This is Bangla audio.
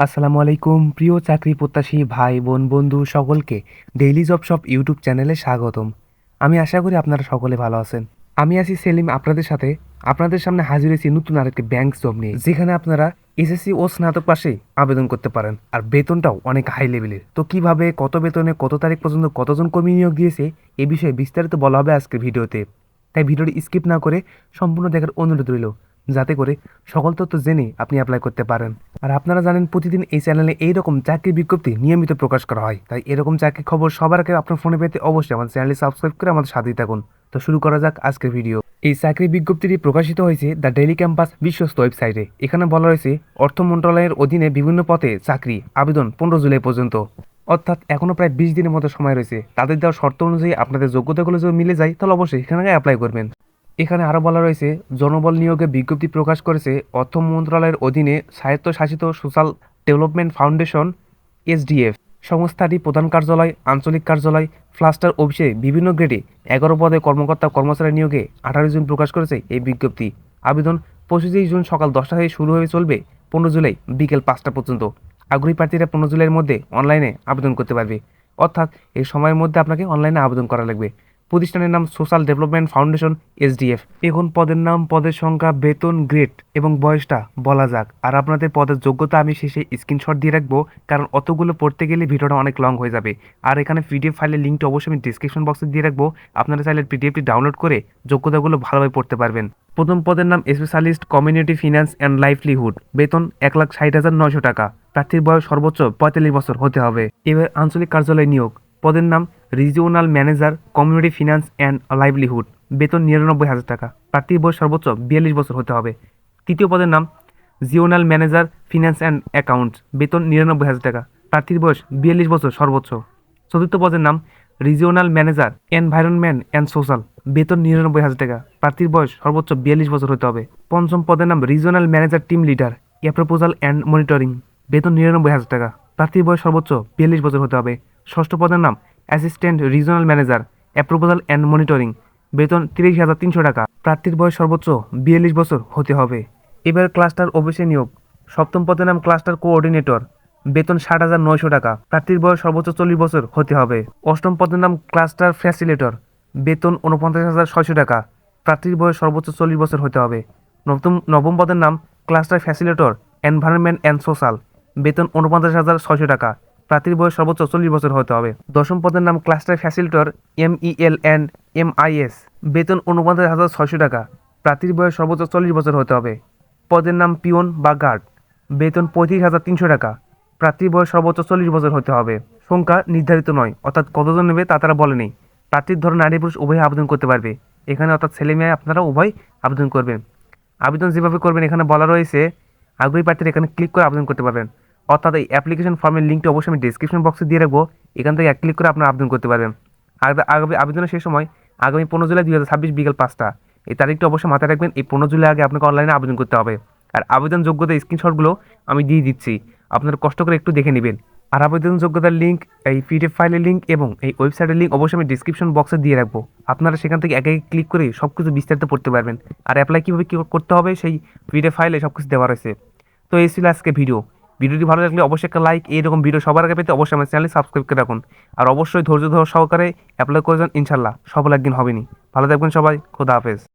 আসসালামু আলাইকুম প্রিয় চাকরি প্রত্যাশী ভাই বোন বন্ধু সকলকে ডেইলি জব শপ ইউটিউব চ্যানেলে স্বাগতম। আমি আশা করি আপনারা সকলে ভালো আছেন। আমি আছি সেলিম আপনাদের সাথে। আপনাদের সামনে হাজির হয়েছি নতুন আরেকটি ব্যাংক জব নিয়ে, যেখানে আপনারা এসএসসি ও স্নাতক পাশে আবেদন করতে পারেন, আর বেতনটাও অনেক হাই লেভেলের। তো কিভাবে, কত বেতনে, কত তারিখ পর্যন্ত কতজন কর্মী নিয়োগ দিয়েছে এ বিষয়ে বিস্তারিত বলা হবে আজকের ভিডিওতে। তাই ভিডিওটি স্কিপ না করে সম্পূর্ণ দেখার অনুরোধ রইল, যাতে করে সকল তথ্য জেনে আপনি অ্যাপ্লাই করতে পারেন। আর আপনারা জানেন প্রতিদিন এই চ্যানেলে এইরকম চাকরির বিজ্ঞপ্তি নিয়মিত প্রকাশ করা হয়, তাই এরকম চাকরির খবর সবার আগে আপনার ফোনে পেতে অবশ্যই আমাদের চ্যানেলটি সাবস্ক্রাইব করে আমাদের সাথেই থাকুন। তো শুরু করা যাক আজকের ভিডিও। এই চাকরির বিজ্ঞপ্তিটি প্রকাশিত হয়েছে দ্য ডেইলি ক্যাম্পাস বিশ্বস্ত ওয়েবসাইটে। এখানে বলা হয়েছে অর্থ মন্ত্রণালয়ের অধীনে বিভিন্ন পদে চাকরি, আবেদন 15 জুলাই পর্যন্ত, অর্থাৎ এখনো প্রায় 20 দিনের মতো সময় রয়েছে। তাদের দেওয়া শর্ত অনুযায়ী আপনাদের যোগ্যতাগুলো যদি মিলে যায় তাহলে অবশ্যই এখানে অ্যাপ্লাই করবেন। এখানে আরও বলা রয়েছে জনবল নিয়োগে বিজ্ঞপ্তি প্রকাশ করেছে অর্থ মন্ত্রণালয়ের অধীনে স্বায়ত্তশাসিত সোশ্যাল ডেভেলপমেন্ট ফাউন্ডেশন এসডিএফ সংস্থাটি প্রধান কার্যালয়, আঞ্চলিক কার্যালয়, ফ্লাস্টার অফিসে বিভিন্ন গ্রেডে 11 পদে কর্মকর্তা কর্মচারী নিয়োগে 18 জুন প্রকাশ করেছে এই বিজ্ঞপ্তি। আবেদন 25 জুন সকাল 10টা থেকে শুরু হয়ে চলবে 15 জুলাই বিকেল 5টা পর্যন্ত। আগ্রহী প্রার্থীরা 15 জুলাইয়ের মধ্যে অনলাইনে আবেদন করতে পারবে, অর্থাৎ এই সময়ের মধ্যে আপনাকে অনলাইনে আবেদন করা লাগবে। প্রতিষ্ঠানের নাম সোশ্যাল ডেভেলপমেন্ট ফাউন্ডেশন এসডিএফ। এখন পদের নাম, পদের সংখ্যা, বেতন, গ্রেড এবং বয়সটা বলা যাক। আর আপনাদের পদের যোগ্যতা আমি শেষে স্ক্রিনশট দিয়ে রাখবো, কারণ অতগুলো পড়তে গেলে ভিডিওটা অনেক লং হয়ে যাবে। আর এখানে পিডিএফ ফাইলের লিঙ্কটা অবশ্যই আমি ডিসক্রিপশন বক্সে দিয়ে রাখবো। আপনারা চাইলে পিডিএফটি ডাউনলোড করে যোগ্যতাগুলো ভালোভাবে পড়তে পারবেন। প্রথম পদের নাম specialist community finance and livelihood, বেতন 1,60,900 টাকা। প্রার্থীর বয়স সর্বোচ্চ 45 বছর হতে হবে। এবার আঞ্চলিক কার্যালয় নিয়োগ, পদের নাম regional manager community finance and livelihood, বেতন 99,000 টাকা। প্রার্থীর বয়স সর্বোচ্চ 42 বছর হতে হবে। তৃতীয় পদের নাম জিওনাল ম্যানেজার ফিন্যান্স অ্যান্ড অ্যাকাউন্টস, বেতন 99,000 টাকা। প্রার্থীর বয়স 42 বছর সর্বোচ্চ। চতুর্থ পদের নাম regional manager environment and social, বেতন 99,000 টাকা। প্রার্থীর বয়স সর্বোচ্চ 42 বছর হতে হবে। পঞ্চম পদের নাম regional manager team leader proposal and monitoring, বেতন 99,000 টাকা। প্রার্থীর বয়স সর্বোচ্চ 42 বছর হতে হবে। ষষ্ঠ পদের নাম assistant regional manager proposal and monitoring, বেতন 30,300 টাকা। প্রার্থীর বয়স সর্বোচ্চ 42 বছর হতে হবে। এবার ক্লাস্টার অফিসে নিয়োগ, সপ্তম পদের নাম ক্লাস্টার কোঅর্ডিনেটর, বেতন 60,900 টাকা। প্রার্থীর বয়স সর্বোচ্চ 40 বছর হতে হবে। অষ্টম পদের নাম ক্লাস্টার ফ্যাসিলেটর, বেতন 49,600 টাকা। প্রার্থীর বয়স সর্বোচ্চ 40 বছর হতে হবে। নবম পদের নাম cluster facilitator environment and social, বেতন 49,600 টাকা। প্রার্থীর বয়স সর্বোচ্চ 40 বছর হতে হবে। দশম পদের নাম ক্লাস্টার ফ্যাসিলিটর MEL অ্যান্ড MIS, বেতন 49,600 টাকা। প্রার্থীর বয়স সর্বোচ্চ 40 বছর হতে হবে। পদের নাম পিওন বা গার্ড, বেতন 35,300 টাকা। প্রার্থীর বয়স সর্বোচ্চ 40 বছর হতে হবে। সংখ্যা নির্ধারিত নয়, অর্থাৎ কতজন নেবে তা তারা বলেনি। প্রার্থীর ধরন নারী পুরুষ উভয় আবেদন করতে পারবে এখানে, অর্থাৎ ছেলে মেয়ে আপনারা উভয় আবেদন করবেন। আবেদন যেভাবে করবেন এখানে বলা রয়েছে, আগ্রহী প্রার্থীরা এখানে ক্লিক করে আবেদন করতে পারবেন, অর্থাৎ এই অ্যাপ্লিকেশন ফর্মের লিঙ্কটি অবশ্যই আমি ডিসক্রিপশন বক্সে দিয়ে রাখবো। এখান থেকে ক্লিক করে আপনারা আবেদন করতে পারবেন। আবেদনের শেষ সময় আগামী 15 জুলাই 2026 বিকেল 5টা। এই তারিখটা অবশ্যই মাথায় রাখবেন, এই 15 জুলাই আগে আপনাকে অনলাইনে আবেদন করতে হবে। আর আবেদন যোগ্যতা স্ক্রিনশটগুলো আমি দিয়ে দিচ্ছি, আপনারা কষ্ট করে একটু দেখে নেবেন। আর আবেদন যোগ্যতার লিঙ্ক, এই পিডিএফ ফাইলের লিঙ্ক এবং এই ওয়েবসাইটের লিঙ্ক অবশ্যই আমি ডিসক্রিপশন বক্সে দিয়ে রাখবো। আপনারা সেখান থেকে একে একে ক্লিক করে সব কিছু বিস্তারিত পড়তে পারবেন। আর অ্যাপ্লাই কীভাবে কী করতে হবে সেই পিডিএফ ফাইলে সব কিছু দেওয়া রয়েছে। তো এই ছিল আজকে ভিডিওটি ভালো লাগলে অবশ্যই একটা লাইক, এইরকম ভিডিও সবার আগে পেতে অবশ্যই আমার চ্যানেল সাবস্ক্রাইব করে রাখুন। আর অবশ্যই ধৈর্য ধর সহকারে অ্যাপ্লাই করে যান, ইনশাল্লাহ সফল একদিন হবেনি। ভালো থাকবেন সবাই, খোদা হাফেজ।